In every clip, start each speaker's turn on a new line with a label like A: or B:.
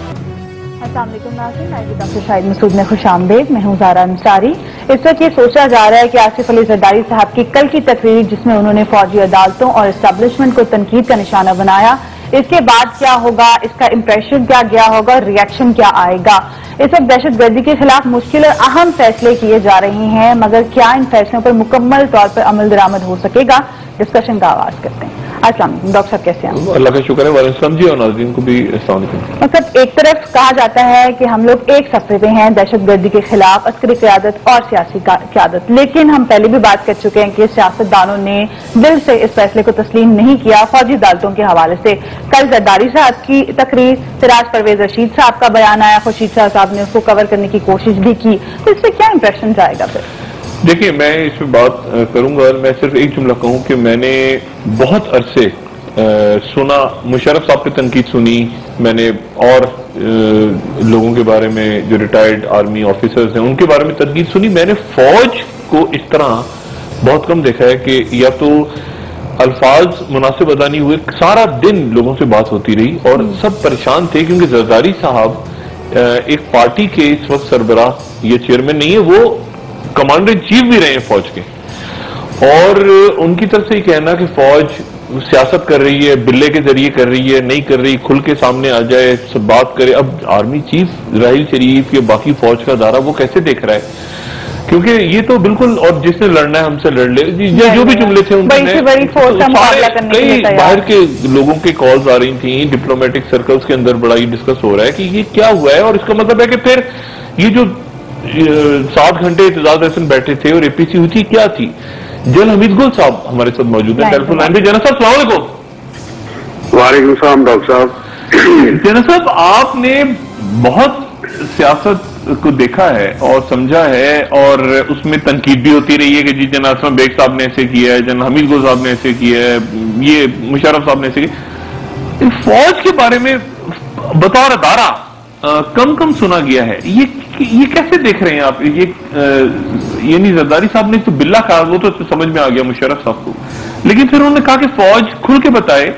A: السلام علیکم ناظرین، میں ڈاکٹر شاہد مسعود میں خوش آمدید. میں ہوں زارا انصاری. اس وقت یہ سوچا جا رہا ہے کہ آصف علی زرداری صاحب کی کل کی تقریر جس میں انہوں نے فوجی عدالتوں اور اسٹیبلشمنٹ کو تنقید کا نشانہ بنایا، اس کے بعد کیا ہوگا، اس کا امپریشن کیا گیا ہوگا، ریئیکشن کیا آئے گا. اس وقت دہشت گردی کے خلاف مشکل اور اہم فیصلے کیے جا رہے ہیں، مگر کیا ان فیصلوں پر مکمل طور پر عمل درآمد ہو سکے گا؟ ڈسکشن کا آغاز کرتے ہیں. السلام علیکم ڈاکٹر صاحب، کیسے ہیں؟
B: اللہ کا شکر ہے. وعلیکم السلام جی، اور ناظرین کو بھی السلام علیکم.
A: مطلب ایک طرف کہا جاتا ہے کہ ہم لوگ ایک صفحے پہ ہیں دہشت گردی کے خلاف، عسکری قیادت اور سیاسی قیادت، لیکن ہم پہلے بھی بات کر چکے ہیں کہ سیاستدانوں نے دل سے اس فیصلے کو تسلیم نہیں کیا فوجی عدالتوں کے حوالے سے. کل زرداری صاحب کی تقریر، پھر آج پرویز رشید صاحب کا بیان آیا، خورشید شاہ صاحب نے اس کو کور کرنے کی کوشش بھی کی، تو اس سے کیا امپریشن جائے گا؟ پھر
B: دیکھیے، میں اس میں بات کروں گا اور میں صرف ایک جملہ کہوں کہ میں نے بہت عرصے سنا، مشرف صاحب پہ تنقید سنی، میں نے اور لوگوں کے بارے میں جو ریٹائرڈ آرمی آفیسرز ہیں ان کے بارے میں تنقید سنی. میں نے فوج کو اس طرح بہت کم دیکھا ہے کہ یا تو الفاظ مناسب ادا نہیں ہوئے، سارا دن لوگوں سے بات ہوتی رہی اور سب پریشان تھے کیونکہ زرداری صاحب ایک پارٹی کے اس وقت سربراہ یہ چیئرمین نہیں ہے، وہ کمانڈر ان چیف بھی رہے ہیں فوج کے، اور ان کی طرف سے یہ کہنا کہ فوج سیاست کر رہی ہے، بلے کے ذریعے کر رہی ہے، نہیں کر رہی، کھل کے سامنے آ جائے، سب بات کرے. اب آرمی چیف راحیل شریف یا باقی فوج کا ادارہ وہ کیسے دیکھ رہا ہے؟ کیونکہ یہ تو بالکل، اور جس نے لڑنا ہے ہم سے لڑ لے، جو بھی جملے تھے ان میں کئی باہر کے لوگوں کے کالز آ رہی تھیں، ڈپلومیٹک سرکلز کے اندر بڑا ہی ڈسکس ہو رہا ہے کہ یہ کیا ہوا ہے. اور اس کا مطلب ہے کہ پھر یہ جو 7 گھنٹے اعتزاز احسن بیٹھے تھے اور اے پی سی ہوئی تھی، کیا تھی؟ جنرل حمید گل صاحب ہمارے ساتھ موجود ہیں ٹیلیفون لائن پہ. جنرل صاحب السلام علیکم.
C: وعلیکم السلام ڈاکٹر صاحب.
B: جنرل صاحب، آپ نے بہت سیاست کو دیکھا ہے اور سمجھا ہے، اور اس میں تنقید بھی ہوتی رہی ہے کہ جی جنرل اسلم بیگ صاحب نے ایسے کیا ہے، جنرل حمید گل صاحب نے ایسے کیا ہے، یہ مشرف صاحب نے ایسے کیا. فوج کے بارے میں بطور ادارہ کم سنا گیا ہے، یہ کیسے دیکھ رہے ہیں آپ؟ یعنی زرداری صاحب نے تو بلا کہا، وہ تو سمجھ میں آ گیا مشرف صاحب کو، لیکن پھر انہوں نے کہا کہ فوج کھل کے بتائے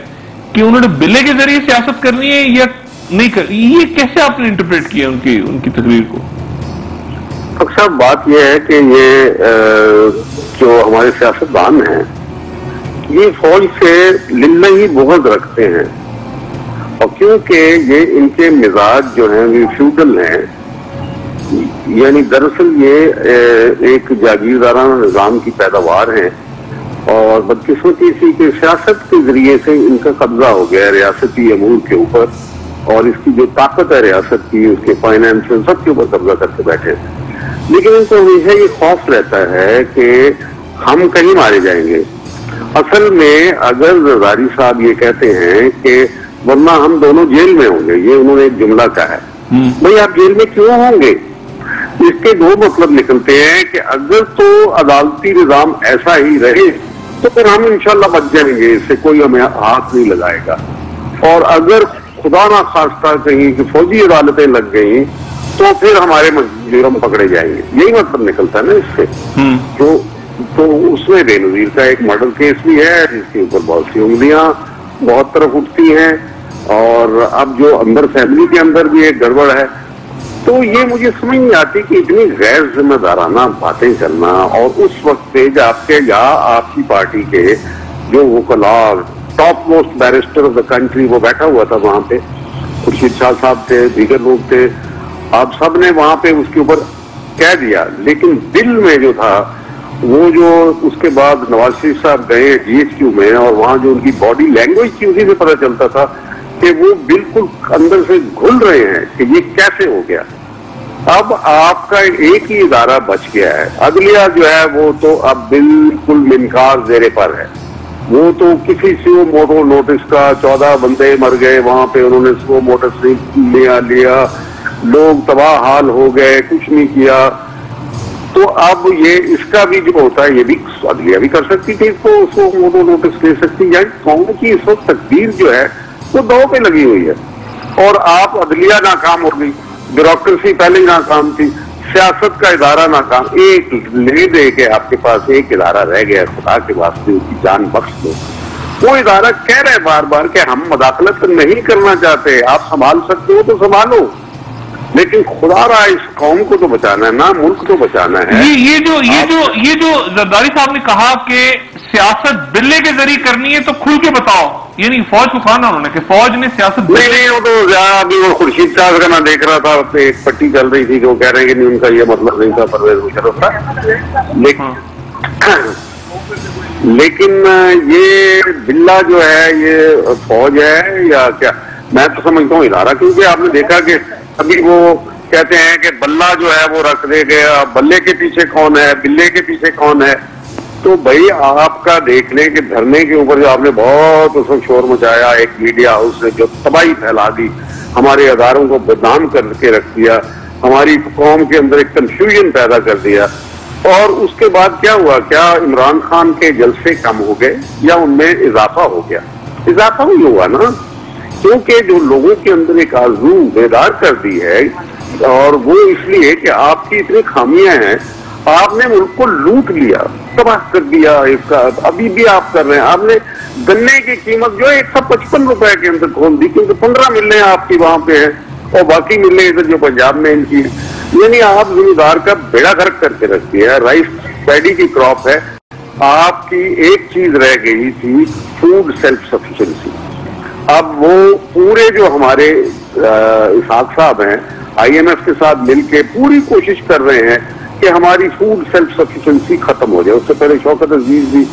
B: کہ انہوں نے بلے کے ذریعے سیاست کرنی ہے یا نہیں کرنی. یہ کیسے آپ نے انٹرپریٹ کیا ان کی تقریر کو؟
C: ڈاکٹر صاحب، بات یہ ہے کہ یہ جو ہمارے سیاستدان ہیں یہ فوج سے للہ ہی بغض رکھتے ہیں، اور کیونکہ یہ ان کے مزاج جو ہیں وہ فیوڈل ہیں، یعنی دراصل یہ ایک جاگیردارانہ نظام کی پیداوار ہیں، اور بدقسمتی اسی کے سیاست کے ذریعے سے ان کا قبضہ ہو گیا ہے ریاستی امور کے اوپر، اور اس کی جو طاقت ہے ریاست کی، اس کے فائنینس سب کے اوپر قبضہ کر کے بیٹھے. لیکن ان کو ہمیشہ یہ خوف رہتا ہے کہ ہم کہیں مارے جائیں گے. اصل میں اگر زرداری صاحب یہ کہتے ہیں کہ ورنہ ہم دونوں جیل میں ہوں گے، یہ انہوں نے ایک جملہ کہا ہے، بھئی آپ جیل میں کیوں ہوں گے؟ اس کے 2 مطلب نکلتے ہیں کہ اگر تو عدالتی نظام ایسا ہی رہے تو پھر ہم انشاءاللہ بچ جائیں گے، اس سے کوئی ہمیں ہاتھ نہیں لگائے گا، اور اگر خدا نہ خواستہ کہیں کہ فوجی عدالتیں لگ گئیں تو پھر ہمارے جرم پکڑے جائیں گے. یہی مطلب نکلتا ہے نا اس سے. تو اس میں بے نظیر کا ایک مرڈر کیس بھی ہے جس کے اوپر بہت سی انگلیاں بہت طرف اٹھتی ہیں، اور اب جو اندر فیملی کے اندر بھی ایک گڑبڑ ہے. تو یہ مجھے سمجھ نہیں آتی کہ اتنی غیر ذمہ دارانہ باتیں کرنا، اور اس وقت پہ جب کے یا آپ کی پارٹی کے جو وکلاء top most barrister of the country وہ بیٹھا ہوا تھا وہاں پہ، خورشید شاہ صاحب تھے، دیگر لوگ تھے، آپ سب نے وہاں پہ اس کے اوپر کہہ دیا، لیکن دل میں جو تھا وہ جو اس کے بعد نواز شریف صاحب گئے جی ایچ کیو میں، اور وہاں جو ان کی باڈی لینگویج تھی اسی سے پتہ چلتا تھا کہ وہ بالکل اندر سے گھل رہے ہیں کہ یہ کیسے ہو گیا. اب آپ کا ایک ہی ادارہ بچ گیا ہے، عدلیہ جو ہے وہ تو اب بالکل منکار زیر پر ہے. وہ تو کسی سو موٹو نوٹس کا 14 بندے مر گئے وہاں پہ، انہوں نے سو موٹس نہیں لیا، لوگ تباہ حال ہو گئے، کچھ نہیں کیا. تو اب یہ اس کا بھی جو ہوتا ہے یہ بھی عدلیہ بھی کر سکتی تھی، اس کو موٹو نوٹس لے سکتی. یعنی قوم کی اس وقت تقدیر جو ہے وہ دو پہ لگی ہوئی ہے، اور آپ عدلیہ ناکام ہو گئی، بیوروکریسی پہلے ناکام تھی، سیاست کا ادارہ ناکام. ایک لے دے کے آپ کے پاس ایک ادارہ رہ گیا، خدا کے واسطے اس کی جان بخش دو. وہ ادارہ کہہ رہے بار بار کہ ہم مداخلت نہیں کرنا چاہتے، آپ سنبھال سکتے ہو تو سنبھالو، لیکن خدا رہا اس قوم کو تو بچانا ہے نا، ملک تو بچانا ہے۔
B: یہ جو زرداری صاحب نے کہا کہ سیاست بلے کے ذریعے کرنی ہے تو کھل کے بتاؤ، یعنی فوج کو کہا نا انہوں نے کہ فوج نے سیاست
C: نہیں وہ تو ابھی وہ خورشید صاحب کا میں دیکھ رہا تھا، ایک پٹی چل رہی تھی کہ وہ کہہ رہے ہیں کہ نہیں ان کا یہ مطلب نہیں تھا پرویز مشرف کا، لیکن یہ بلہ جو ہے یہ فوج ہے یا کیا، میں تو سمجھتا ہوں ادارہ، کیونکہ آپ نے دیکھا کہ ابھی وہ کہتے ہیں کہ بلہ جو ہے وہ رکھ دے گیا، بلے کے پیچھے کون ہے، بلے کے پیچھے کون ہے، تو بھائی آپ کا دیکھ لیں کہ دھرنے کے اوپر جو آپ نے بہت اس وقت شور مچایا، ایک میڈیا ہاؤس نے جو تباہی پھیلا دی، ہمارے اداروں کو بدنام کر کے رکھ دیا، ہماری قوم کے اندر ایک کنفیوژن پیدا کر دیا، اور اس کے بعد کیا ہوا، کیا عمران خان کے جلسے کم ہو گئے یا ان میں اضافہ ہو گیا؟ اضافہ نہیں ہوا نا، کیونکہ جو لوگوں کے اندر ایک آرزو بیدار کر دی ہے، اور وہ اس لیے کہ آپ کی اتنی خامیاں ہیں، آپ نے ملک کو لوٹ لیا، تباہ کر دیا، ابھی بھی آپ کر رہے ہیں، آپ نے گنے کی قیمت جو ہے 155 روپے کے اندر کھول دی، کیونکہ 15 ملیں آپ کی وہاں پہ ہیں اور باقی ملیں ادھر جو پنجاب میں ان کی، یعنی آپ ذمہ دار کا بیڑا غرق کر کے رکھ دیا ہے۔ رائس پیڈی کی کراپ ہے، آپ کی ایک چیز رہ گئی تھی، فوڈ سیلف سفیشنسی، اب وہ پورے جو ہمارے اسحاق صاحب ہیں آئی ایم ایف کے ساتھ مل کے پوری کوشش کر رہے ہیں کہ ہماری فوڈ سیلف سفیشنسی ختم ہو جائے۔ اس سے پہلے شوکت عزیز بھی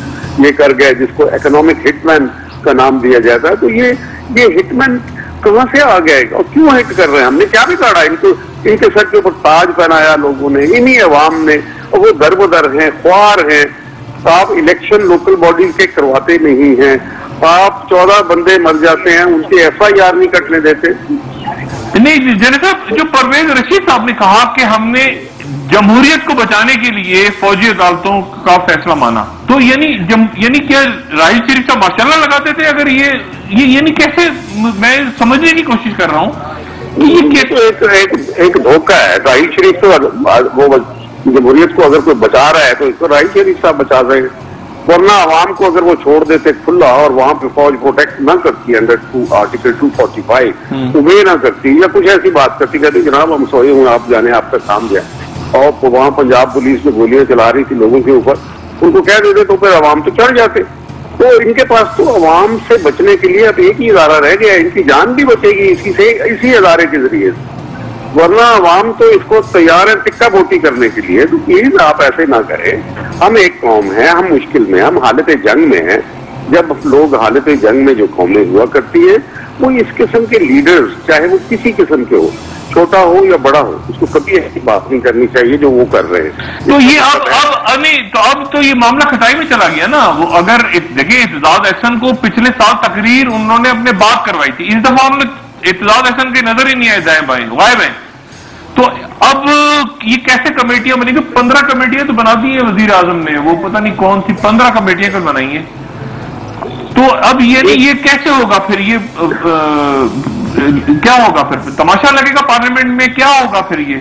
C: یہ کر گئے جس کو اکنامک ہٹ مین کا نام دیا جاتا ہے، تو یہ ہٹ مین کہاں سے آ گئے اور کیوں ہٹ کر رہے ہیں؟ ہم نے کیا بگاڑا ان کو؟ ان کے سر کے اوپر تاج پہنایا لوگوں نے، انہی عوام نے، اور وہ در بدر ہیں، خوار ہیں۔ آپ الیکشن لوکل باڈیز کے کرواتے نہیں ہیں، آپ 14 بندے مر جاتے ہیں، ان کے ایف آئی آر نہیں کٹنے دیتے۔
B: نہیں جنید صاحب، جو پرویز رشید صاحب نے کہا کہ ہم نے جمہوریت کو بچانے کے لیے فوجی عدالتوں کا فیصلہ مانا، تو یعنی کیا راحیل شریف صاحب ماشاءاللہ لگاتے تھے؟ اگر یہ یعنی کیسے، میں سمجھنے کی کوشش کر رہا ہوں
C: ایک دھوکہ ہے۔ راحیل شریف تو وہ جمہوریت کو اگر کوئی بچا رہا ہے تو اس کو راحیل شریف صاحب بچا رہے ہیں، ورنہ عوام کو اگر وہ چھوڑ دیتے کھلا اور وہاں پہ فوج پروٹیکٹ نہ کرتی انڈر آرٹیکل 245 اوبے نہ کرتی یا کچھ ایسی بات کرتی، کہتی جناب ہم سوئے ہوئے آپ جانے آپ کا کام گیا، اور وہاں پنجاب پولیس میں گولیاں چلا رہی تھی لوگوں کے اوپر، ان کو کہہ دیتے تو پھر عوام تو چڑھ جاتے۔ تو ان کے پاس تو عوام سے بچنے کے لیے اب ایک ہی ادارہ رہ گیا، ان کی جان بھی بچے گی اسی ادارے کے ذریعے سے، ورنہ عوام تو اس کو تیار ہے ٹکا بوٹی کرنے کے لیے۔ تو پلیز آپ ایسے نہ کریں، ہم ایک قوم ہیں، ہم مشکل میں، ہم حالت جنگ میں ہیں۔ جب لوگ حالت جنگ میں جو قومیں ہوا کرتی ہیں، وہ اس قسم کے لیڈرز چاہے وہ کسی قسم کے ہو، چھوٹا ہو یا بڑا ہو، اس کو کبھی ایسی بات نہیں کرنی چاہیے جو وہ کر رہے ہیں۔
B: تو یہ اب تو یہ معاملہ کھٹائی میں چلا گیا نا۔ وہ اگر دیکھیں اعتزاز احسن کو پچھلے سال تقریر انہوں نے اپنے بات کروائی تھی، اس دفعہ انہوں نے اعتزاز احسن کے نظر ہی نہیں آئے، دائیں بائیں غائب ہیں۔ تو اب یہ کیسے کمیٹیاں بنی گی؟ 15 کمیٹیاں تو بنا دی ہیں وزیر اعظم نے، وہ پتہ نہیں کون سی 15 کمیٹیاں کل بنائی ہیں۔ تو اب یہ کیسے ہوگا پھر؟ یہ کیا ہوگا پھر؟ تماشا لگے گا پارلیمنٹ میں؟ کیا ہوگا پھر یہ؟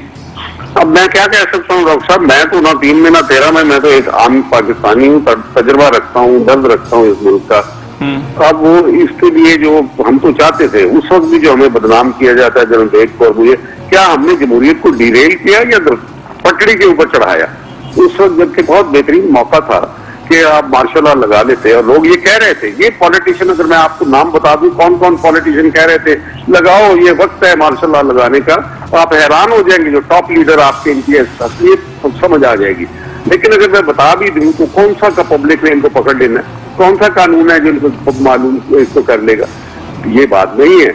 C: اب میں کیا کہہ سکتا ہوں ڈاکٹر صاحب، میں تو نہ 3 میں نہ 13 میں تو ایک عام پاکستانی ہوں، تجربہ رکھتا ہوں، درد رکھتا ہوں اس ملک کا۔ اب وہ اس کے لیے جو ہم تو چاہتے تھے اس وقت بھی جو ہمیں بدنام کیا جاتا ہے جنرل بیگ کو، مجھے کیا ہم نے جمہوریت کو ڈیریل کیا یا پٹڑی کے اوپر چڑھایا؟ اس وقت جبکہ بہت بہترین موقع تھا کہ آپ مارشل لا لگا لیتے، اور لوگ یہ کہہ رہے تھے، یہ پالیٹیشین اگر میں آپ کو نام بتا دوں کون کون پالیٹیشین کہہ رہے تھے لگاؤ یہ وقت ہے مارشل لا لگانے کا، آپ حیران ہو جائیں گے جو ٹاپ لیڈر آپ کے ان کی اصلیت سمجھ آ جائے گی۔ لیکن اگر میں بتا بھی دوں تو کون سا کا پبلک نے ان کو پکڑ لینا ہے، کون سا قانون ہے جو ان کو معلوم اس کو کر لے گا؟ یہ بات نہیں ہے،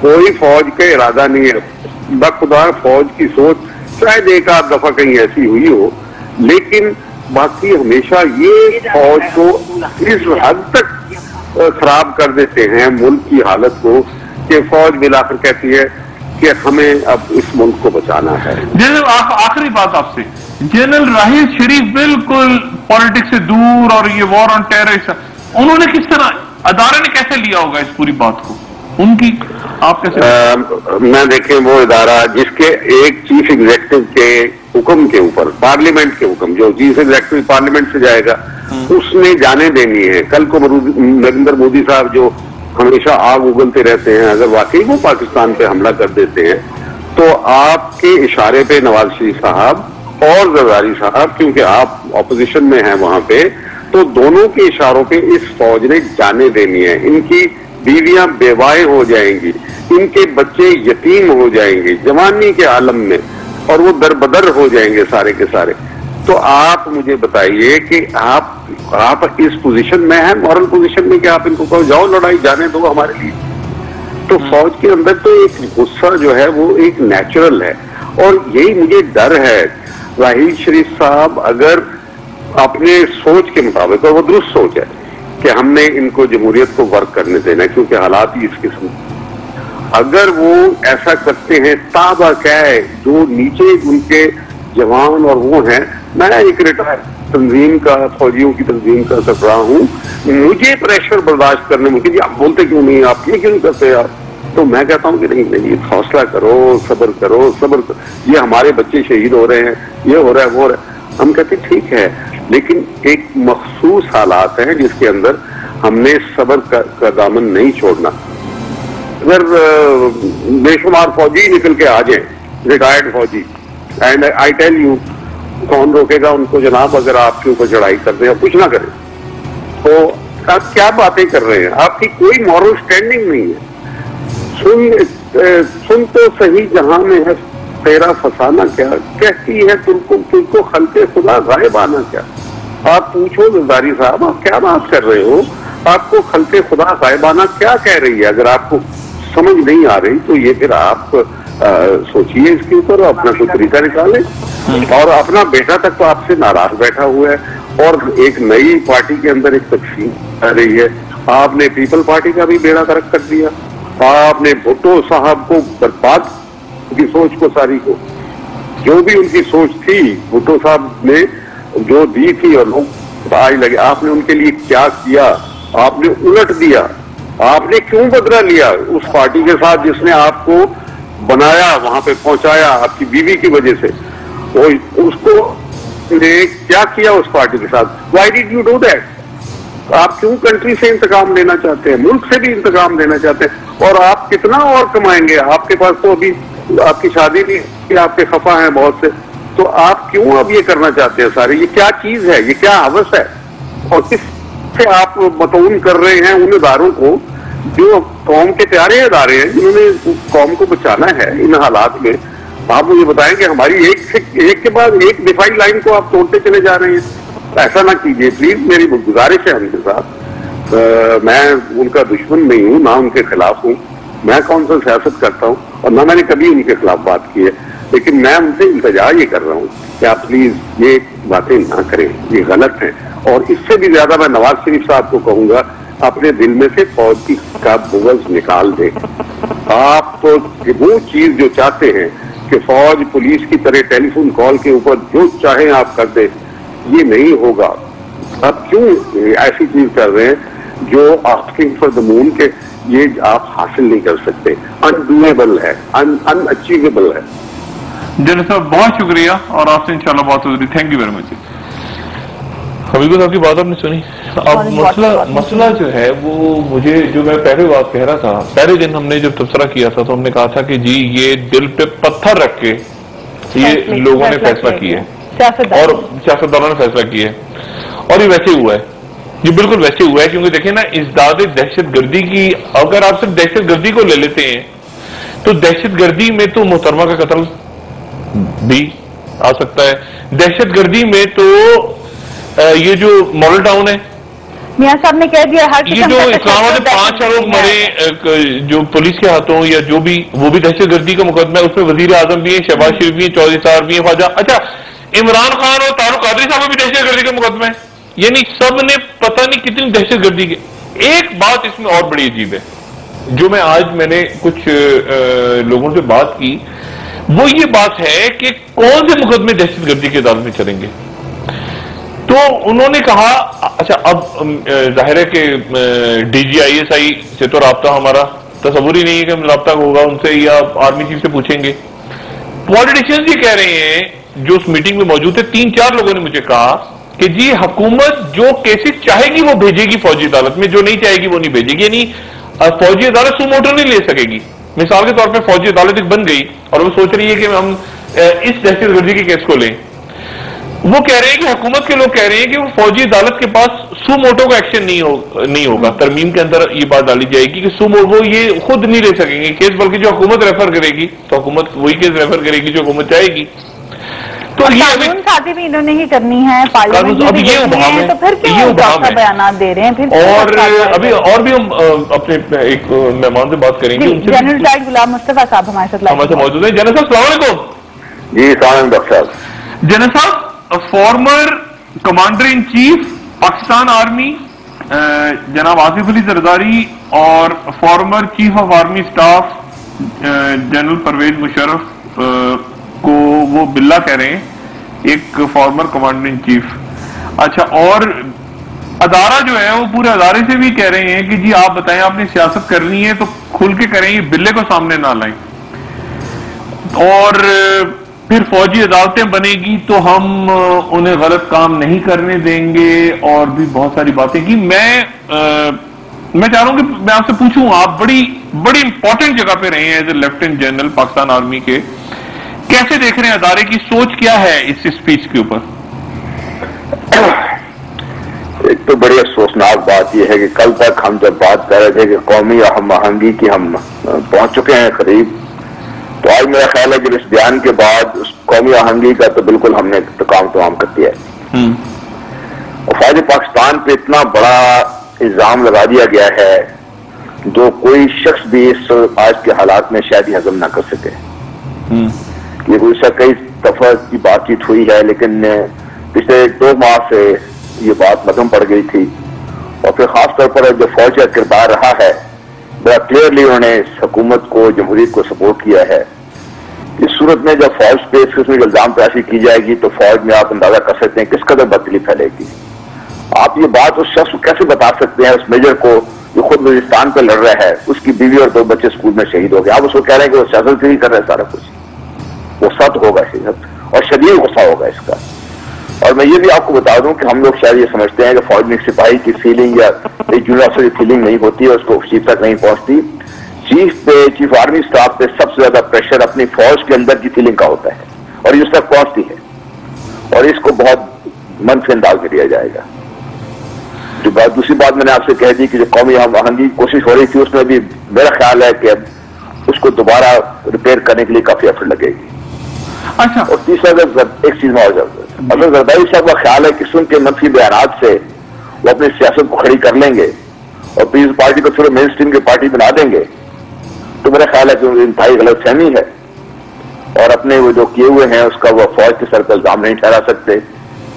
C: کوئی فوج کا ارادہ نہیں ہے، بخدا فوج کی سوچ شاید ایک آدھ دفعہ کہیں ایسی ہوئی ہو، لیکن باقی ہمیشہ یہ فوج کو اس حد تک خراب کر دیتے ہیں ملک کی حالت کو کہ فوج بلا کر کہتی ہے کہ ہمیں اب اس ملک کو بچانا ہے۔
B: جنرل آخری بات آپ سے، جنرل راحیل شریف بالکل پالیٹکس سے دور، اور یہ وار آن ٹیرر انہوں نے کس طرح، ادارے نے کیسے لیا ہوگا اس پوری بات کو؟ ان کی آپ کیسے؟
C: میں دیکھیں وہ ادارہ جس کے ایک چیف ایگزیکٹو کے حکم کے اوپر، پارلیمنٹ کے حکم، جو چیف ایگزیکٹو پارلیمنٹ سے جائے گا اس نے جانے دینی ہے. کل کو نریندر مودی صاحب جو ہمیشہ آگ اگلتے رہتے ہیں، اگر واقعی وہ پاکستان پہ حملہ کر دیتے ہیں تو آپ کے اشارے پہ نواز شریف صاحب اور زرداری صاحب، کیونکہ آپ اپوزیشن میں ہیں وہاں پہ، تو دونوں کے اشاروں پہ اس فوج نے جانے دینی ہے. ان کی بیویاں بیوائیں ہو جائیں گی، ان کے بچے یتیم ہو جائیں گے جوانی کے عالم میں، اور وہ دربدر ہو جائیں گے سارے کے سارے. تو آپ مجھے بتائیے کہ آپ اس پوزیشن میں ہیں، مورل پوزیشن میں، کہ آپ ان کو کہو جاؤ لڑائی جانے دو ہمارے لیے. تو فوج کے اندر تو ایک غصہ جو ہے وہ ایک نیچرل ہے، اور یہی مجھے ڈر ہے. راحیل شریف صاحب اگر اپنے سوچ کے مطابق، اور وہ درست سوچ ہے کہ ہم نے ان کو جمہوریت کو ورک کرنے دینا ہے کیونکہ حالات ہی اس قسم، اگر وہ ایسا کرتے ہیں تابع کیا ہے جو نیچے ان کے جوان اور وہ ہیں. میں ایک ریٹائر تنظیم کا، فوجیوں کی تنظیم کا سربراہ ہوں، مجھے پریشر برداشت کرنے میں کہ آپ بولتے کیوں نہیں، آپ یہ کیوں نہیں کرتے آپ؟ تو میں کہتا ہوں کہ نہیں، حوصلہ کرو، صبر کرو، یہ ہمارے بچے شہید ہو رہے ہیں، یہ ہو رہا ہے، وہ ہو رہا ہے. ہم کہتے ہیں ٹھیک ہے، لیکن ایک مخصوص حالات ہیں جس کے اندر ہم نے صبر کا دامن نہیں چھوڑنا. اگر بے شمار فوجی نکل کے آ جائیں، ریٹائرڈ فوجی، اینڈ آئی ٹیل یو، کون روکے گا ان کو جناب اگر آپ کے اوپر چڑھائی کر دیں یا کچھ نہ کریں؟ تو آپ کیا باتیں کر رہے ہیں؟ آپ کی کوئی مورل سٹینڈنگ نہیں ہے. سن تو صحیح جہاں میں ہے تیرا فسانہ کیا، کہتی ہے تم کو خلق خدا غائب آنا کیا. آپ پوچھو زرداری صاحب آپ کیا بات کر رہے ہو، آپ کو خلق خدا غائب آنا کیا کہہ رہی ہے؟ اگر آپ کو سمجھ نہیں آ رہی تو یہ پھر آپ سوچیے اس کے اوپر، اپنا کوئی طریقہ نکالیں. اور اپنا بیٹا تک تو آپ سے ناراض بیٹھا ہوا ہے، اور ایک نئی پارٹی کے اندر ایک تقسیم آ رہی ہے. آپ نے پیپل پارٹی کا بھی بیڑا غرق کر دیا، آپ نے بھٹو صاحب کو برباد کی سوچ کو ساری کو، جو بھی ان کی سوچ تھی بھٹو صاحب نے جو دی تھی اور لوگ آئی لگے، آپ نے ان کے لیے کیا کیا؟ آپ نے الٹ دیا. آپ نے کیوں بدلہ لیا اس پارٹی کے ساتھ جس نے آپ کو بنایا، وہاں پہ پہنچایا آپ کی بیوی کی وجہ سے؟ اس کو نے کیا کیا اس پارٹی کے ساتھ؟ Why did you do that? آپ کیوں کنٹری سے انتقام لینا چاہتے ہیں، ملک سے بھی انتقام لینا چاہتے ہیں؟ اور آپ کتنا اور کمائیں گے؟ آپ کے پاس تو ابھی آپ کی شادی بھی، آپ کے خفا ہیں بہت سے، تو آپ کیوں اب یہ کرنا چاہتے ہیں سارے؟ یہ کیا چیز ہے، یہ کیا ہوس ہے؟ اور کس سے آپ متعون کر رہے ہیں ان اداروں کو جو قوم کے پیارے ادارے ہیں جنہوں نے قوم کو بچانا ہے ان حالات میں؟ آپ مجھے بتائیں کہ ہماری ایک کے بعد ایک دفاعی لائن کو آپ توڑتے چلے جا رہے ہیں. ایسا نہ کیجیے پلیز، میری گزارش ہے ان کے ساتھ. میں ان کا دشمن نہیں ہوں، نہ ان کے خلاف ہوں، میں کون سا سیاست کرتا ہوں اور نہ میں نے کبھی ان کے خلاف بات کی ہے، لیکن میں ان سے التجا یہ کر رہا ہوں کہ آپ پلیز یہ باتیں نہ کریں، یہ غلط ہیں. اور اس سے بھی زیادہ میں نواز شریف صاحب کو کہوں گا اپنے دل میں سے فوج کا بغض نکال دیں. آپ تو وہ چیز جو چاہتے ہیں کہ فوج پولیس کی طرح ٹیلی فون کال کے اوپر جو چاہیں آپ کر دیں، یہ نہیں ہوگا. آپ کیوں ایسی چیز کر رہے ہیں جو آسکنگ فار دا مون کے یہ آپ حاصل نہیں کر سکتے؟ انڈویبل ہے، ان اچیویبل ہے.
B: جنرل صاحب بہت شکریہ، اور آپ سے انشاءاللہ بات ہوگی. Thank you very much. Habib صاحب کی بات آپ نے سنی. اب مسئلہ جو ہے وہ مجھے، جو میں پہلے بات کہہ رہا تھا، پہلے دن ہم نے جب تبصرہ کیا تھا تو ہم نے کہا تھا کہ جی یہ دل پہ پتھر رکھ کے یہ لوگوں نے فیصلہ کیا ہے اور سیاستدانوں نے فیصلہ کیا ہے، اور یہ ویسے ہوا ہے. یہ بالکل ویسے ہوا ہے، کیونکہ دیکھیں نا ازداد دہشت گردی کی، اگر آپ صرف دہشت گردی کو لے لیتے ہیں تو دہشت گردی میں تو محترمہ کا قتل بھی آ سکتا ہے. دہشت گردی میں تو یہ جو ماڈل ٹاؤن ہے،
A: میاں صاحب نے کہہ دیا
B: یہ جو اسلام آباد میں 5 لوگ مرے جو پولیس کے ہاتھوں یا جو بھی، وہ بھی دہشت گردی کا مقدمہ ہے. اس میں وزیر اعظم بھی ہیں، شہباز شریف بھی ہیں، چودھری صاحب بھی ہیں، خواجہ، اچھا عمران خان اور طارق قادری صاحب بھی دہشت گردی کا مقدمہ ہے. یعنی سب نے پتہ نہیں کتنی دہشت گردی کے. ایک بات اس میں اور بڑی عجیب ہے جو میں نے کچھ لوگوں سے بات کی، وہ یہ بات ہے کہ کون سے مقدمے دہشت گردی کی عدالت میں چلیں گے. تو انہوں نے کہا اچھا اب ظاہر ہے کہ D G I S I سے تو رابطہ ہمارا تصور ہی نہیں ہے کہ رابطہ ہوگا ان سے یا آرمی چیف سے پوچھیں گے. پولیٹیشینز یہ کہہ رہے ہیں جو اس میٹنگ میں موجود تھے, 3-4 لوگوں نے مجھے کہا کہ جی حکومت جو کیسز چاہے گی وہ بھیجے گی فوجی عدالت میں, جو نہیں چاہے گی وہ نہیں بھیجے گی. یعنی فوجی عدالت سو موٹر نہیں لے سکے گی. مثال کے طور پہ فوجی عدالت ایک بن گئی اور وہ سوچ رہی ہے کہ ہم اس دہشت گردی کے کیس کو لیں. وہ کہہ رہے ہیں کہ حکومت کے لوگ کہہ رہے ہیں کہ وہ فوجی عدالت کے پاس سو موٹو کا ایکشن نہیں ہوگا. ترمیم کے اندر یہ بات ڈالی جائے گی کہ وہ یہ خود نہیں لے سکیں گے کیس, بلکہ جو حکومت ریفر کرے گی تو حکومت وہی کیس ریفر کرے گی جو حکومت چاہے گی. تو
A: قانون سازی بھی انہوں نے ہی کرنی ہے, پارلیمنٹ میں بھی کرنی ہے, تو پھر کیوں بیانات دے رہے ہیں؟
B: اور ابھی اور بھی ہم اپنے ایک مہمان سے بات کریں گے.
A: جنرل ٹائٹ غلام مصطفیٰ صاحب ہمارے ساتھ
B: موجود ہیں. جنرل صاحب السلام علیکم.
C: جی السلام ڈاکٹر صاحب.
B: جنرل صاحب, former commander in chief Pakistan army جناب آصف علی زرداری اور former chief of army staff general Pervez Musharraf کو وہ بلا کہہ رہے ہیں, ایک فارمر کمانڈر ان چیف. اچھا, اور ادارہ جو ہے وہ پورے ادارے سے بھی کہہ رہے ہیں کہ جی آپ بتائیں آپ نے سیاست کرنی ہے تو کھل کے کریں, یہ بلے کو سامنے نہ لائیں, اور پھر فوجی عدالتیں بنے گی تو ہم انہیں غلط کام نہیں کرنے دیں گے, اور بھی بہت ساری باتیں کی. میں چاہ رہا ہوں کہ میں آپ سے پوچھوں, آپ بڑی امپورٹنٹ جگہ پہ رہے ہیں as A lieutenant general Pakistan army کے, کیسے دیکھ رہے ہیں ادارے کی سوچ کیا ہے اس اسپیچ کے اوپر؟
C: ایک تو بڑی افسوسناک بات یہ ہے کہ کل تک ہم جب بات کر رہے تھے کہ قومی ہم آہنگی کی ہم پہنچ چکے ہیں قریب, تو آج میرا خیال ہے کہ اس بیان کے بعد اس قومی آہنگی کا تو بالکل ہم نے کام تمام کر دیا ہے. اور فوج پاکستان پہ اتنا بڑا الزام لگا دیا گیا ہے جو کوئی شخص بھی اس آج کے حالات میں شاید ہی ہضم نہ کر سکے. یہ کوئی سا کئی دفعہ کی بات چیت ہوئی ہے, لیکن پچھلے 2 ماہ سے یہ بات مدھم پڑ گئی تھی, اور پھر خاص طور پر جو فوج کا کردار رہا ہے بڑا کلیئرلی انہوں نے اس حکومت کو, جمہوریت کو سپورٹ کیا ہے. اس صورت میں جب فوج پہ اس قسم کی الزام تراشی کی جائے گی تو فوج میں آپ اندازہ کر سکتے ہیں کس قدر بدتلی پھیلے گی. آپ یہ بات اس شخص کو کیسے بتا سکتے ہیں, اس میجر کو جو خود وزیرستان پہ لڑ رہا ہے, اس کی بیوی اور 2 بچے اسکول میں شہید ہو گئے, آپ اس کو کہہ رہے ہیں کہ وہ سیاست سے ہی کر رہے ہیں سارا کچھ. غصہ تو ہوگا اور شدید غصہ ہوگا اس کا. اور میں یہ بھی آپ کو بتا دوں کہ ہم لوگ شاید یہ سمجھتے ہیں کہ فوج میں ایک سپاہی کی فیلنگ یا ایک جونیئر افسر کی فیلنگ نہیں ہوتی ہے, اس کو چیف تک نہیں پہنچتی. چیف آرمی اسٹاف پہ سب سے زیادہ پریشر اپنی فوج کے اندر کی فیلنگ کا ہوتا ہے, اور یہ اس تک پہنچتی ہے, اور اس کو بہت منفی انداز میں لیا جائے گا. جو بات دوسری بات میں نے آپ سے کہہ دی کہ جو قومی ہم آہنگی کی کوشش ہو رہی تھی, اس میں بھی میرا خیال ہے کہ اس کو دوبارہ ریپیئر کرنے کے لیے کافی ایفرٹ لگے گی.
B: اچھا,
C: اور تیسرا ایک چیز میں اگر زرداری صاحب کا خیال ہے کہ ان کے منفی بیانات سے وہ اپنی سیاست کو کھڑی کر لیں گے اور پیپلز پارٹی کو پھر مین اسٹریم کی پارٹی بنا دیں گے, تو میرا خیال ہے کہ انتہائی غلط فہمی ہے, اور اپنے وہ جو کیے ہوئے ہیں اس کا وہ فوج کے سر پر الزام نہیں ٹھہرا سکتے.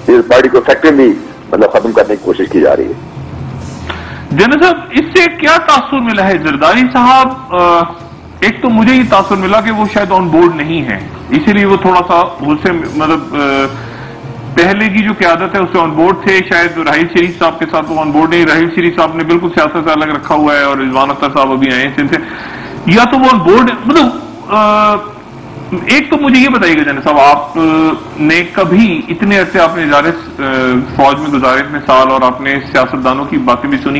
C: پیپلز پارٹی کو افیکٹولی ختم کرنے کی کوشش کی جا رہی ہے.
B: جنرل صاحب, اس سے کیا تاثر ملا ہے زرداری صاحب؟ ایک تو مجھے یہ تاثر ملا کہ وہ شاید آن بورڈ نہیں ہے, اسی لیے وہ تھوڑا سا اس سے مطلب پہلے کی جو قیادت ہے اس سے آن بورڈ تھے. شاید راحیل شریف صاحب کے ساتھ وہ آن بورڈ نہیں, راحیل شریف صاحب نے بالکل سیاست سے الگ رکھا ہوا ہے, اور رضوان اختر صاحب ابھی آئے ہیں سندھ سے, یا تو وہ آن بورڈ مطلب. ایک تو مجھے یہ بتائیے گا جنرل صاحب, آپ نے کبھی اتنے عرصے آپ نے فوج میں گزارے اتنے سال, اور آپ نے سیاستدانوں کی باتیں بھی سنی,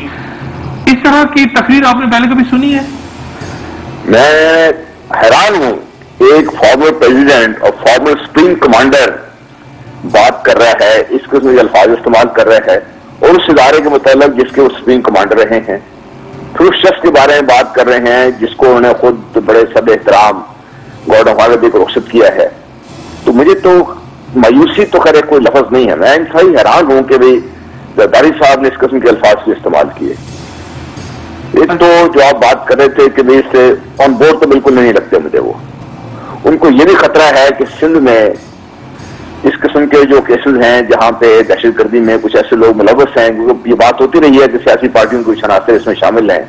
B: اس طرح کی تقریر آپ نے پہلے کبھی سنی ہے؟
C: میں حیران ہوں, ایک فارمر پریزیڈنٹ اور فارمر سپریم کمانڈر بات کر رہا ہے, اس قسم کے الفاظ استعمال کر رہا ہے, اور اس ادارے کے متعلق جس کے وہ سپریم کمانڈر رہے ہیں, پھر اس شخص کے بارے میں بات کر رہے ہیں جس کو انہوں نے خود بڑے سب احترام گارڈ آف آنر کو رخصت کیا ہے. تو مجھے تو مایوسی تو خیر کوئی لفظ نہیں ہے, میں انتہائی حیران ہوں کہ بھائی زرداری صاحب نے اس قسم کے الفاظ بھی استعمال کیے. ایک تو جو آپ بات کر رہے تھے کہ بھائی اس سے آن بورڈ تو بالکل نہیں لگتے مجھے, وہ ان کو یہ بھی خطرہ ہے کہ سندھ میں اس قسم کے جو کیسز ہیں جہاں پہ دہشت گردی میں کچھ ایسے لوگ ملوث ہیں, یہ بات ہوتی رہی ہے کہ سیاسی پارٹیوں کو شناخت اس میں شامل ہیں,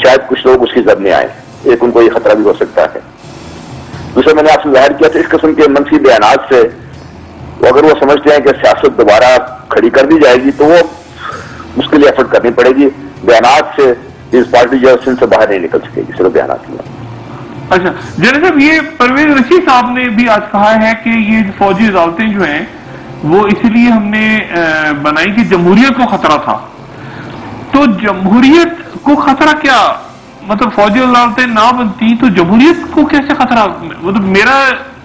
C: شاید کچھ لوگ اس کی زد میں آئیں, ایک ان کو یہ خطرہ بھی ہو سکتا ہے. دوسرا میں نے آپ سے ظاہر کیا تھا اس قسم کے منفی بیانات سے اگر وہ سمجھتے ہیں کہ سیاست دوبارہ کھڑی کر دی جائے گی تو وہ اس کے لیے ایفرٹ کرنی پڑے گی. بیانات سے اس پارٹی جو سندھ سے باہر نہیں نکل سکے گی صرف بیانات میں.
B: اچھا جنرل صاحب، یہ پرویز رشید صاحب نے بھی آج کہا ہے کہ یہ فوجی عدالتیں جو ہیں وہ اس لیے ہم نے بنائی کہ جمہوریت کو خطرہ تھا. تو جمہوریت کو خطرہ کیا؟ مطلب فوجی عدالتیں نہ بنتی تو جمہوریت کو کیسے خطرہ؟ مطلب میرا